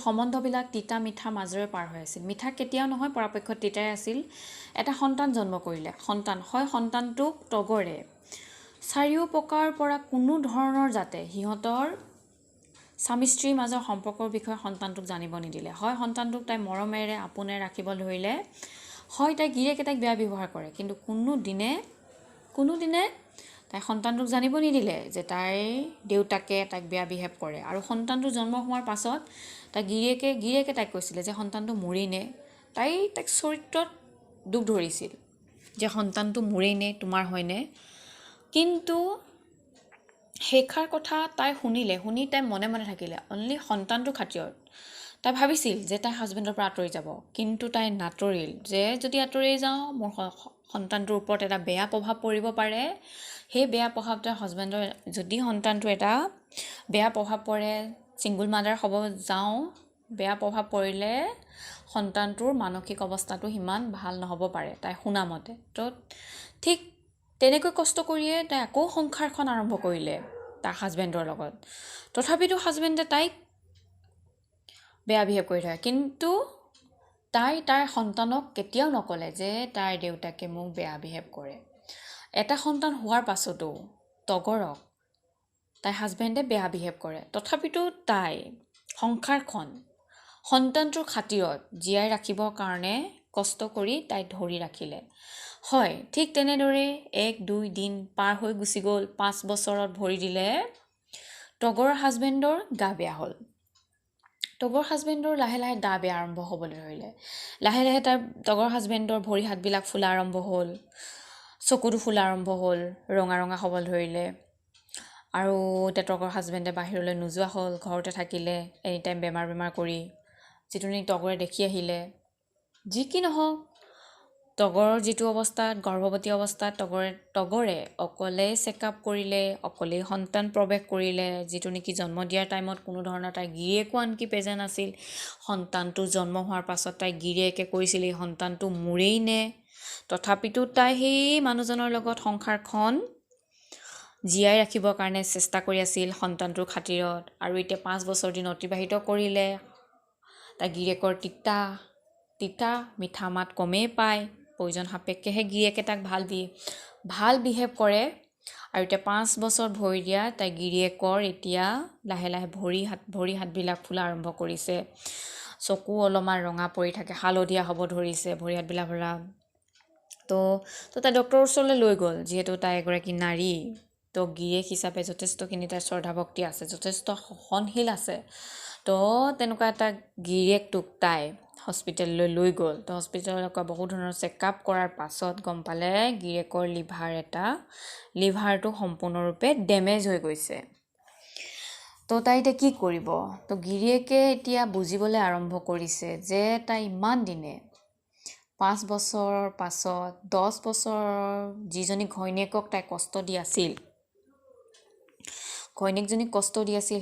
সম্বন্ধবিলাক তিতা মিঠা মাজেৰে পাৰ হৈ আছিল। মিঠা কেতিয়াও নহয়, পৰাপক্ষত তিতাই আছিল। এটা সন্তান জন্ম কৰিলে। সন্তানটোক তগৰে চাৰিওপ্ৰকাৰ পৰা কোনো ধৰণৰ যাতে সিহঁতৰ স্বামী স্ত্ৰীৰ মাজৰ সম্পৰ্কৰ বিষয়ে সন্তানটোক জানিব নিদিলে। হয় সন্তানটোক তাই মৰমেৰে আপোনে ৰাখিব ধৰিলে। হয় তাই গিৰিয়েকে তাইক বেয়া ব্যৱহাৰ কৰে, কিন্তু কোনোদিনে তাই সন্তানটোক জানিব নিদিলে যে তাইৰ দেউতাকে তাইক বেয়া বিহেভ কৰে। আৰু সন্তানটো জন্ম হোৱাৰ পাছত তাই গিৰিয়েকে তাইক কৈছিলে যে সন্তানটো মোৰেই নে। তাইক চৰিত্ৰত দুখ ধৰিছিল যে সন্তানটো মোৰেই নে তোমাৰ হয়নে। কিন্তু সেইষাৰ কথা তাই শুনি তাই মনে মনে থাকিলে অনলি সন্তানটোৰ খাতিৰত। তাই ভাবিছিল যে তাই হাজবেণ্ডৰ পৰা আঁতৰি যাব, কিন্তু তাই নাতৰিল যে যদি আঁতৰি যাওঁ মোৰ সন্তানটোৰ ওপৰত এটা বেয়া প্ৰভাৱ পৰিব পাৰে। সেই বেয়া প্ৰভাৱটো হাজবেণ্ডৰ যদি সন্তানটো এটা বেয়া প্ৰভাৱ পৰে, ছিংগুল মাদাৰ হ'ব যাওঁ, বেয়া প্ৰভাৱ পৰিলে সন্তানটোৰ মানসিক অৱস্থাটো সিমান ভাল নহ'ব পাৰে তাই শুনামতে। তো ঠিক তেনেকৈ কষ্ট কৰিয়ে তাই আকৌ সংসাৰখন আৰম্ভ কৰিলে তাৰ হাজবেণ্ডৰ লগত। তথাপিতো হাজবেণ্ডে তাইক বেয়া বিহেভ কৰি থাকে, কিন্তু তাই তাৰ সন্তানক কেতিয়াও নক'লে যে তাইৰ দেউতাকে মোক বেয়া বিহেভ কৰে। এটা সন্তান হোৱাৰ পাছতো তগৰক তাইৰ হাজবেণ্ডে বেয়া বিহেভ কৰে। তথাপিতো তাই সংসাৰখন সন্তানটোৰ খাতিৰত জীয়াই ৰাখিবৰ কাৰণে কষ্ট কৰি তাই ধৰি ৰাখিলে। হয় ঠিক তেনেদৰে 1-2 দিন পাৰ হৈ গুচি গ'ল। 5 বছৰত ভৰি দিলে তগৰৰ হাজবেণ্ডৰ গা বেয়া হ'ল। তগৰ হাজবেণ্ডৰ লাহে লাহে গা বেয়া আৰম্ভ হ'বলৈ ধৰিলে। লাহে লাহে তগৰ হাজবেণ্ডৰ ভৰি হাতবিলাক ফুলা আৰম্ভ হ'ল, চকুটো ফুলা আৰম্ভ হ'ল, ৰঙা হ'বলৈ ধৰিলে। আৰু এতিয়া তগৰ হাজবেণ্ডে বাহিৰলৈ নোযোৱা হ'ল, ঘৰতে থাকিলে এনিটাইম বেমাৰ কৰি, যিটো নেকি তগৰে দেখি আহিলে। যি কি নহওক তগৰৰ যিটো অৱস্থাত গৰ্ভৱতী অৱস্থাত তগৰে অকলেই চেকআপ কৰিলে, অকলেই সন্তান প্ৰৱেশ কৰিলে, যিটো নেকি জন্ম দিয়াৰ টাইমত কোনো ধৰণৰ তাই গিৰিয়েকো আনকি প্ৰেজেণ্ট আছিল। সন্তানটো জন্ম হোৱাৰ পাছত তাই গিৰিয়েকে কৈছিল এই সন্তানটো মোৰেই নে। তথাপিতো তাই সেই মানুহজনৰ লগত সংসাৰখন জীয়াই ৰাখিবৰ কাৰণে চেষ্টা কৰি আছিল সন্তানটোৰ খাতিৰত। আৰু এতিয়া 5 বছৰ দিন অতিবাহিত কৰিলে। তাই গিৰিয়েকৰ তিতা মিঠা মাত কমেই পায়, প্ৰয়োজন সাপেক্ষেহে গিৰিয়েকে তাক ভাল বিহেভ কৰে। আৰু এতিয়া 5 বছৰ ভৰি দিয়া তাই গিৰিয়েকৰ এতিয়া লাহে লাহে ভৰি হাতবিলাক ফুলা আৰম্ভ কৰিছে, চকু অলপমান ৰঙা পৰি থাকে, হালধীয়া হ'ব ধৰিছে ভৰি হাতবিলাক ফুলা। তো তাই ডক্টৰৰ ওচৰলৈ লৈ গ'ল। যিহেতু তাই এগৰাকী নাৰী, তো গিৰিয়েক হিচাপে যথেষ্টখিনি তাইৰ শ্ৰদ্ধা ভক্তি আছে, যথেষ্ট সহনশীল আছে। তো তেনেকুৱা এটা গিৰিয়েকটোক তাই হস্পিটেললৈ লৈ গ'ল। তো হস্পিটেলত বহু ধৰণৰ চেকআপ কৰাৰ পাছত গম পালে গিৰিয়েকৰ লিভাৰটো সম্পূৰ্ণৰূপে ডেমেজ হৈ গৈছে। তো তাই এতিয়া কি কৰিব? তো গিৰিয়েকে এতিয়া বুজিবলৈ আৰম্ভ কৰিছে যে তাই ইমান দিনে 5 বছৰৰ পাছত 10 বছৰ যিজনী ঘৈণীয়েকক তাই কষ্ট দি আছিল,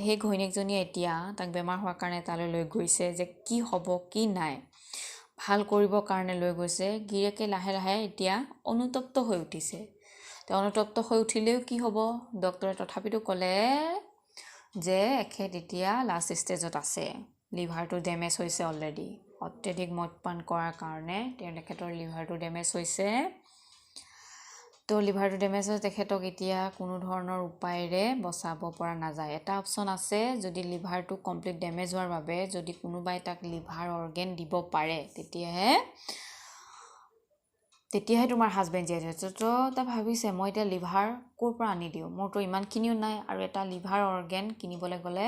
সেই ঘৈণীয়েকজনীয়ে এতিয়া তাক বেমাৰ হোৱাৰ কাৰণে তালৈ লৈ গৈছে যে কি হ'ব কি নাই ভাল কৰিবৰ কাৰণে লৈ গৈছে। গিৰিয়েকে লাহে লাহে এতিয়া অনুতপ্ত হৈ উঠিছে। তেওঁ অনুতপ্ত হৈ উঠিলেও কি হ'ব, ডক্টৰে তথাপিতো ক'লে যে এখেত এতিয়া লাষ্ট ষ্টেজত আছে, লিভাৰটো ডেমেজ হৈছে অলৰেডি, অত্যাধিক মদ্যপান কৰাৰ কাৰণে তেখেতৰ লিভাৰটো ডেমেজ হৈছে। তো লিভাৰটো ডেমেজ হৈ তেখেতক এতিয়া কোনো ধৰণৰ উপায়েৰে বচাব পৰা নাযায়। এটা অপশ্যন আছে, যদি লিভাৰটো কমপ্লিট ডেমেজ হোৱাৰ বাবে যদি কোনোবাই তাক লিভাৰ অৰ্গেন দিব পাৰে তেতিয়াহে তোমাৰ হাজবেণ্ড জীয়াই থাকিব। তো তাই ভাবিছে মই এতিয়া লিভাৰ ক'ৰ পৰা আনি দিওঁ, মোৰতো ইমানখিনিও নাই, আৰু এটা লিভাৰ অৰ্গেন কিনিবলৈ গ'লে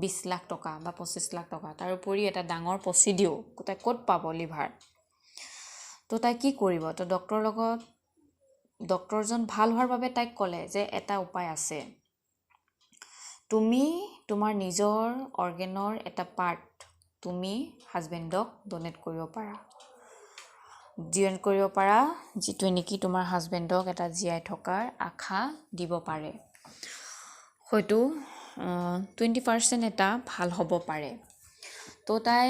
20 লাখ টকা বা 25 লাখ টকা, তাৰ উপৰি এটা ডাঙৰ প্ৰচিডিউ, তাই ক'ত পাব লিভাৰ? তো তাই কি কৰিব? তো ডক্টৰজন ভাল হোৱাৰ বাবে তাইক ক'লে যে এটা উপায় আছে, তুমি তোমাৰ নিজৰ অৰ্গেনৰ এটা পাৰ্ট তুমি হাজবেণ্ডক ডনেট কৰিব পাৰা, যিটোৱে নেকি তোমাৰ হাজবেণ্ডক এটা জীয়াই থকাৰ আশা দিব পাৰে, হয়তো 20% এটা ভাল হ'ব পাৰে। তো তাই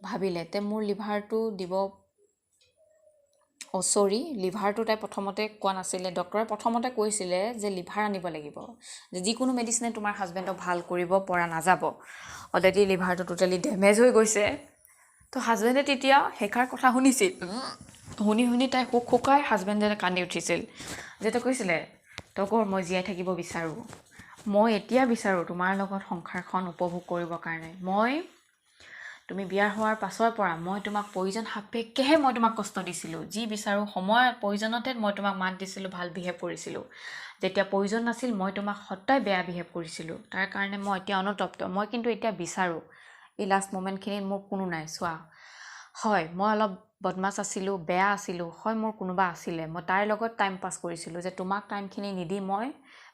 ভাবিলে তে মোৰ লিভাৰটো দিব, লিভাৰটো তাই প্ৰথমতে কোৱা নাছিলে। ডক্টৰে প্ৰথমতে কৈছিলে যে লিভাৰ আনিব লাগিব, যে যিকোনো মেডিচিনে তোমাৰ হাজবেণ্ডক ভাল কৰিব পৰা নাযাব, অলৰেডি লিভাৰটো টোটেলি ডেমেজ হৈ গৈছে। তো হাজবেণ্ডে তেতিয়া সেইষাৰ কথা শুনিছিল, শুনি তাই শুকাই হাজবেণ্ডে কান্দি উঠিছিল, যে তাই কৈছিলে তগৰ মই জীয়াই থাকিব বিচাৰোঁ, মই এতিয়া বিচাৰোঁ তোমাৰ লগত সংসাৰখন উপভোগ কৰিবৰ কাৰণে, তুমি বিয়া হোৱাৰ পাছৰ পৰা মই তোমাক প্ৰয়োজন সাপেক্ষেহে মই তোমাক কষ্ট দিছিলোঁ, যি বিচাৰোঁ সময়ত প্ৰয়োজনতে মই তোমাক মাত দিছিলোঁ, ভাল বিহেভ কৰিছিলোঁ, যেতিয়া প্ৰয়োজন নাছিল মই তোমাক সদায় বেয়া বিহেভ কৰিছিলোঁ, তাৰ কাৰণে মই এতিয়া অনুতপ্ত, মই কিন্তু এতিয়া বিচাৰোঁ এই লাষ্ট মোমেণ্টখিনিত মোৰ কোনো নাই, চোৱা হয় মই অলপ বদমাছ আছিলোঁ, বেয়া আছিলোঁ, হয় মোৰ কোনোবা আছিলে, মই তাইৰ লগত টাইম পাছ কৰিছিলোঁ, যে তোমাক টাইমখিনি নিদি মই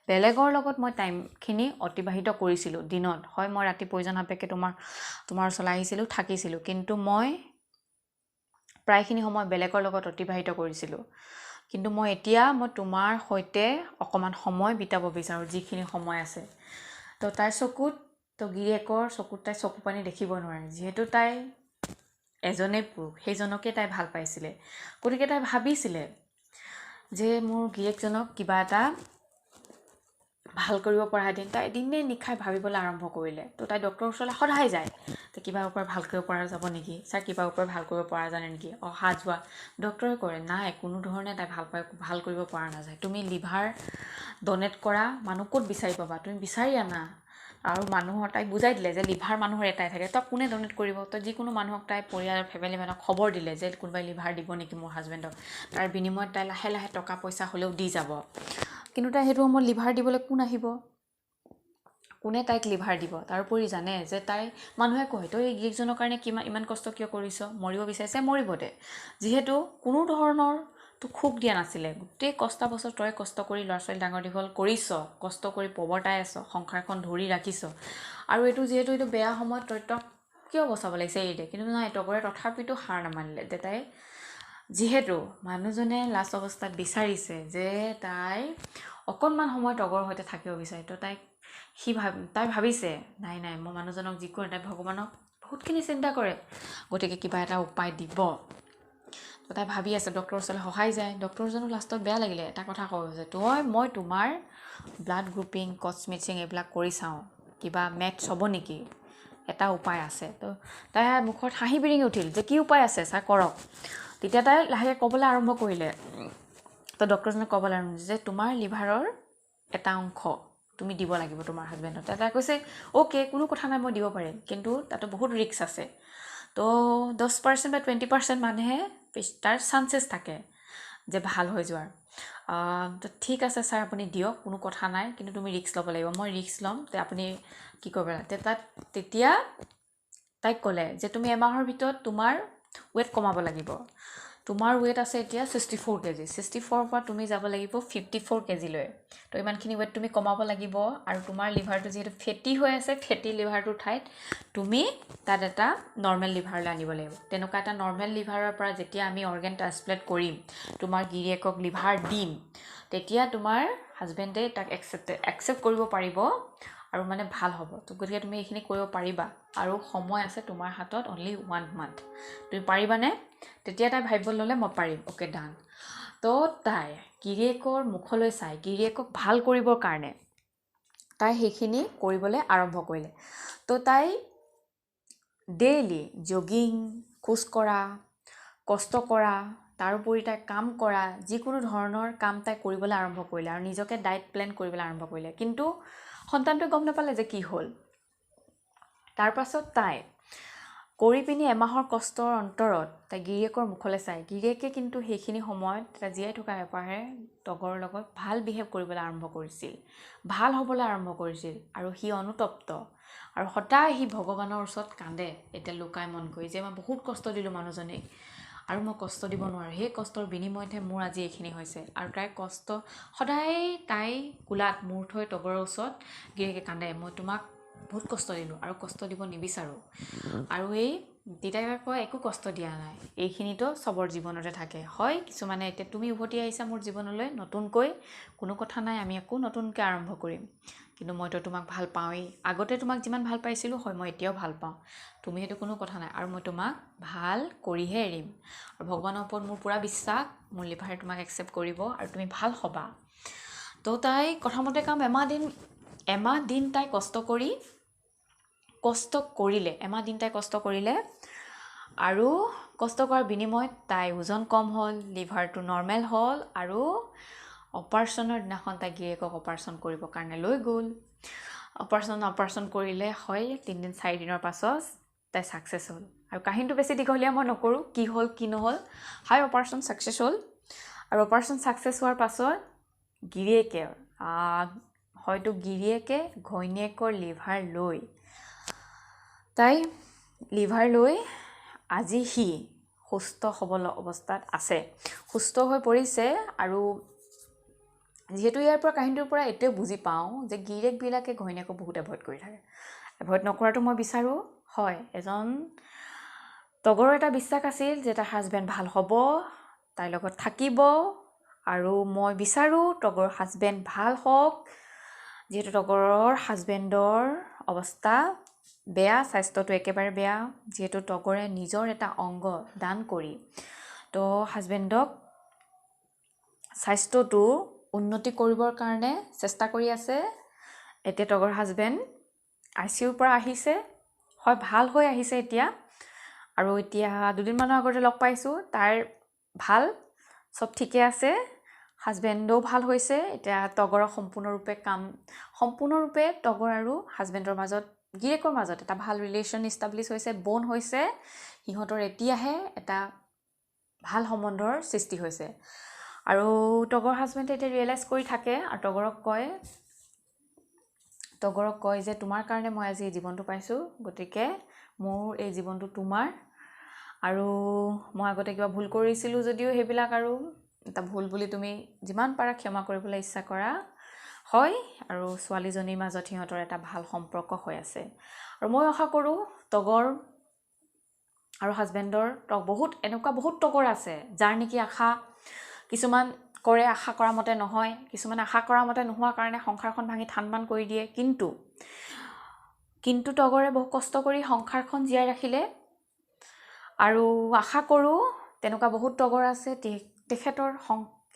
বেলেগৰ লগত মই টাইমখিনি অতিবাহিত কৰিছিলোঁ দিনত, হয় মই ৰাতি প্ৰয়োজন সাপেক্ষে তোমাৰ ওচৰলৈ আহিছিলোঁ, থাকিছিলোঁ, কিন্তু মই প্ৰায়খিনি সময় বেলেগৰ লগত অতিবাহিত কৰিছিলোঁ, কিন্তু মই এতিয়া তোমাৰ সৈতে অকণমান সময় বিতাব বিচাৰোঁ, যিখিনি সময় আছে। তো তাইৰ চকুত, তো গিৰিয়েকৰ চকুত তাই চকু পানী দেখিব নোৱাৰে, যিহেতু তাই এজনেই পুৰুষ, সেইজনকে তাই ভাল পাইছিলে, গতিকে তাই ভাবিছিলে যে মোৰ গিৰিয়েকজনক কিবা এটা ভাল কৰিব পৰা দিন, তাই দিনে নিশাই ভাবিবলৈ আৰম্ভ কৰিলে। তো তাই ডক্টৰৰ ওচৰলৈ সদায় যায়, তো কিবা ওপৰত ভাল কৰিব পৰা যাব নেকি, ছাৰ কিবা ওপৰত ভাল কৰিব পৰা জানে নেকি, অহা যোৱা। ডক্টৰে কৰে নাই, কোনো ধৰণে তাই ভাল কৰিব পৰা নাযায়, তুমি লিভাৰ ডনেট কৰা মানুহ ক'ত বিচাৰি পাবা, তুমি বিচাৰি আনা। আৰু মানুহৰ তাইক বুজাই দিলে যে লিভাৰ মানুহৰ এটাই থাকে, তই কোনে ডনেট কৰিব, তই যিকোনো মানুহক তাই পৰিয়ালৰ ফেমিলি মানুহক খবৰ দিলে যে কোনোবাই লিভাৰ দিব নেকি মোৰ হাজবেণ্ডক, তাৰ বিনিময়ত তাই লাহে লাহে টকা পইচা হ'লেও দি যাব। কিন্তু তাই সেইটো সময়ত লিভাৰ দিবলৈ কোন আহিব, কোনে তাইক লিভাৰ দিব? তাৰোপৰি জানে যে মানুহে কয় তই এই গিৰিয়েকজনৰ কাৰণে ইমান কষ্ট কিয় কৰিছ, মৰিব বিচাৰিছে মৰিব দে, যিহেতু কোনো ধৰণৰ তোক সুখ দিয়া নাছিলে, গোটেই বছৰ তই কষ্ট কৰি ল'ৰা ছোৱালী ডাঙৰ দীঘল কৰিছ, কষ্ট কৰি প্ৰৱৰ্তাই আছ, সংসাৰখন ধৰি ৰাখিছ, আৰু যিহেতু এইটো বেয়া সময়ত তই কিয় বচাব লাগিছে এৰি দে। কিন্তু নাই, তগৰে তথাপিতো হাৰ নামানিলে, যে তাই যিহেতু মানুহজনে লাষ্ট অৱস্থাত বিচাৰিছে যে তাই অকণমান সময় তগৰৰ সৈতে থাকিব বিচাৰে, তো তাই ভাবিছে নাই মই মানুহজনক যিকোনো, তাই ভগৱানক বহুতখিনি চিন্তা কৰে, গতিকে কিবা এটা উপায় দিব। তো তাই ভাবি আছে, ডক্টৰৰ ওচৰলৈ সহায় যায়, ডক্টৰজনো লাষ্টত বেয়া লাগিলে, এটা কথা কয় যে মই তোমাৰ ব্লাড গ্ৰুপিং, কচমেচিং এইবিলাক কৰি চাওঁ, কিবা মেথছ হ'ব নেকি, এটা উপায় আছে। তো তাই মুখত হাঁহি বিৰিঙি উঠিল যে কি উপায় আছে ছাৰ কৰক। তেতিয়া তাই লাহেকৈ ক'বলৈ আৰম্ভ কৰিলে, তো ডক্টৰজনে ক'বলৈ আৰম্ভ কৰিছে যে তোমাৰ লিভাৰৰ এটা অংশ তুমি দিব লাগিব তোমাৰ হাজবেণ্ডক। তাই কৈছে অ'কে, কোনো কথা নাই, মই দিব পাৰিম, কিন্তু তাতো বহুত ৰিস্ক আছে। তো 10% বা 20% মানুহে তাৰ চান্সেছ থাকে যে ভাল হৈ যোৱাৰ। তো ঠিক আছে ছাৰ আপুনি দিয়ক, কোনো কথা নাই, কিন্তু তুমি ৰিস্ক ল'ব লাগিব। মই ৰিস্ক ল'ম, তে আপুনি কি কৰিব লাগে। তেতিয়া তাইক ক'লে যে তুমি এমাহৰ ভিতৰত তোমাৰ ৱেইট কমাব লাগিব। তোমাৰ ৱেইট আছে এতিয়া 64 কেজি, 64ৰ পৰা তুমি যাব লাগিব 54 কেজিলৈ। তো ইমানখিনি ৱেইট তুমি কমাব লাগিব, আৰু তোমাৰ লিভাৰটো যিহেতু ফেটি হৈ আছে, ফেটি লিভাৰটোৰ ঠাইত তুমি তাত এটা নৰ্মেল লিভাৰলৈ আনিব লাগিব। তেনেকুৱা এটা নৰ্মেল লিভাৰৰ পৰা যেতিয়া আমি অৰ্গেন ট্ৰান্সপ্লেণ্ট কৰিম, তোমাৰ গিৰিয়েকক লিভাৰ দিম, তেতিয়া তোমাৰ হাজবেণ্ডে তাক একচেপ্ট কৰিব পাৰিব আৰু ভাল হ'ব। তো গতিকে তুমি এইখিনি কৰিব পাৰিবা, আৰু সময় আছে তোমাৰ হাতত অনলি 1 month, তুমি পাৰিবানে? তেতিয়া তাই ভাবিব ল'লে মই পাৰিম, অ'কে ডান। তো তাই গিৰিয়েকৰ মুখলৈ চাই গিৰিয়েকক ভাল কৰিবৰ কাৰণে তাই সেইখিনি কৰিবলৈ আৰম্ভ কৰিলে। তো তাই ডেইলি জগিং, খোজকঢ়া, কষ্ট কৰা, তাৰোপৰি তাই কাম কৰা, যিকোনো ধৰণৰ কাম তাই কৰিবলৈ আৰম্ভ কৰিলে, আৰু নিজকে ডায়েট প্লেন কৰিবলৈ আৰম্ভ কৰিলে। কিন্তু সন্তানটোৱে গম নাপালে যে কি হ'ল। তাৰপাছত তাই কৰি পিনি এমাহৰ কষ্টৰ অন্তৰত তাই গিৰিয়েকৰ মুখলৈ চায়। গিৰিয়েকে কিন্তু সেইখিনি সময়ত তাই জীয়াই থকা হেঁপাহে তগৰৰ লগত ভাল বিহেভ কৰিবলৈ আৰম্ভ কৰিছিল, ভাল হ'বলৈ আৰম্ভ কৰিছিল। আৰু সি অনুতপ্ত আৰু সদায় সি ভগৱানৰ ওচৰত কান্দে এতিয়া লুকাই মন কৰি, যে মই বহুত কষ্ট দিলোঁ মানুহজনীক আৰু মই কষ্ট দিব নোৱাৰোঁ, সেই কষ্টৰ বিনিময়তহে মোৰ আজি এইখিনি হৈছে। আৰু তাইৰ কষ্ট সদায় তাই কোলাত মূৰ থৈ তগৰৰ ওচৰত গিৰিয়েকে কান্দে, মই তোমাক বহুত কষ্ট দিলোঁ আৰু কষ্ট দিব নিবিচাৰোঁ। আৰু এই দেউতাকে কয় একো কষ্ট দিয়া নাই, এইখিনিতো চবৰ জীৱনতে থাকে। হয়, কিছুমানে এতিয়া তুমি উভতি আহিছা মোৰ জীৱনলৈ নতুনকৈ, কোনো কথা নাই, আমি আকৌ নতুনকৈ আৰম্ভ কৰিম, কিন্তু মইতো তোমাক ভাল পাওঁৱেই, আগতে তোমাক যিমান ভাল পাইছিলোঁ হয় মই এতিয়াও ভাল পাওঁ, তুমি সেইটো কোনো কথা নাই, আৰু মই তোমাক ভাল কৰিহে এৰিম। আৰু ভগৱানৰ ওপৰত মোৰ পূৰা বিশ্বাস, মোৰ লিভাৰে তোমাক একচেপ্ট কৰিব আৰু তুমি ভাল হ'বা। তো তাই কথামতে কাম এমাহ দিন তাই কষ্ট কৰিলে, আৰু কষ্ট কৰাৰ বিনিময়ত তাই ওজন কম হ'ল, লিভাৰটো নৰ্মেল হ'ল, আৰু অপাৰেশ্যনৰ দিনাখন তাই গিৰিয়েকক অপাৰেশ্যন কৰিবৰ কাৰণে লৈ গ'ল। অপাৰেশ্যন কৰিলে, হয় 3-4 দিনৰ পাছত তাই ছাকচেছ হ'ল। আৰু কাহিনীটো বেছি দীঘলীয়া মই নকৰোঁ, কি হ'ল কি নহ'ল। হয়, অপাৰেশ্যন ছাকচেছ হ'ল। আৰু অপাৰেশ্যন ছাকচেছ হোৱাৰ পাছত গিৰিয়েকে ঘৈণীয়েকৰ লিভাৰ লৈ আজি সি সুস্থ সবল অৱস্থাত আছে, সুস্থ হৈ পৰিছে। আৰু যিহেতু ইয়াৰ পৰা কাহিনীটোৰ পৰা এইটোৱে বুজি পাওঁ যে গিৰিয়েকবিলাকে ঘৈণীয়েকক বহুত এভইড কৰি থাকে। এভইড নকৰাটো মই বিচাৰোঁ। হয়, তগৰৰ এটা বিশ্বাস আছিল যে তাইৰ হাজবেণ্ড ভাল হ'ব, তাইৰ লগত থাকিব, আৰু মই বিচাৰোঁ তগৰৰ হাজবেণ্ড ভাল হওক। যিহেতু তগৰৰ হাজবেণ্ডৰ অৱস্থা বেয়া, স্বাস্থ্যটো একেবাৰে বেয়া, যিহেতু তগৰে নিজৰ এটা অংগ দান কৰি তো হাজবেণ্ডক স্বাস্থ্যটো উন্নতি কৰিবৰ কাৰণে চেষ্টা কৰি আছে। এতিয়া তগৰ হাজবেণ্ড ICUৰ পৰা আহিছে, হয় ভাল হৈ আহিছে এতিয়া। আৰু এতিয়া 2 দিনমানৰ আগতে লগ পাইছোঁ, তাইৰ ভাল, চব ঠিকে আছে, হাজবেণ্ডো ভাল হৈছে। এতিয়া তগৰৰ সম্পূৰ্ণৰূপে তগৰ আৰু হাজবেণ্ডৰ মাজত, গিৰিয়েকৰ মাজত এটা ভাল ৰিলেশ্যন ইষ্টাব্লিছ হৈছে, ব'ণ্ড হৈছে। সিহঁতৰ এতিয়াহে এটা ভাল সম্বন্ধৰ সৃষ্টি হৈছে। আৰু তগৰ হাজবেণ্ডে এতিয়া ৰিয়েলাইজ কৰি থাকে আৰু তগৰক কয় যে তোমাৰ কাৰণে মই আজি এই জীৱনটো পাইছোঁ, গতিকে মোৰ এই জীৱনটো তোমাৰ। আৰু মই আগতে কিবা ভুল কৰিছিলোঁ যদিও সেইবিলাক আৰু এটা ভুল বুলি তুমি যিমান পাৰা ক্ষমা কৰিবলৈ ইচ্ছা কৰা। হয়, আৰু ছোৱালীজনীৰ মাজত সিহঁতৰ এটা ভাল সম্পৰ্ক হৈ আছে। আৰু মই আশা কৰোঁ তগৰ আৰু হাজবেণ্ডৰ এনেকুৱা বহুত তগৰ আছে যাৰ নেকি কিছুমান কৰে আশা কৰা মতে নহয়, কিছুমানে আশা কৰা মতে নোহোৱাৰ কাৰণে সংসাৰখন ভাঙি থান-বান কৰি দিয়ে। কিন্তু তগৰে বহু কষ্ট কৰি সংসাৰখন জীয়াই ৰাখিলে। আৰু আশা কৰোঁ তেনেকুৱা বহুত তগৰ আছে,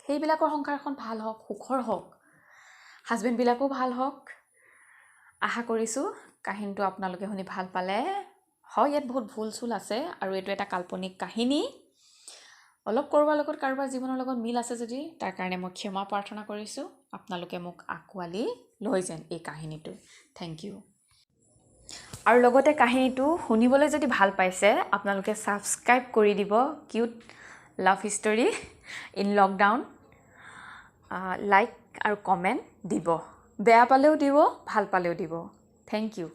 সেইবিলাকৰ সংসাৰখন ভাল হওক, সুখৰ হওক, হাজবেণ্ডবিলাকো ভাল হওক। আশা কৰিছোঁ কাহিনীটো আপোনালোকে শুনি ভাল পালে। হয়, ইয়াত বহুত ভুল-চুল আছে, আৰু এইটো এটা কাল্পনিক কাহিনী। অলপ কাৰোবাৰ জীৱনৰ লগত মিল আছে যদি তাৰ কাৰণে মই ক্ষমা প্ৰাৰ্থনা কৰিছোঁ। আপোনালোকে মোক আঁকোৱালি লৈ যেন এই কাহিনীটো। Thank you. আৰু লগতে কাহিনীটো শুনিবলৈ যদি ভাল পাইছে আপোনালোকে ছাবস্ক্ৰাইব কৰি দিব cute love history in lockdown. Like আৰু কমেণ্ট দিব, বেয়া পালেও দিব, ভাল পালেও দিব। Thank U.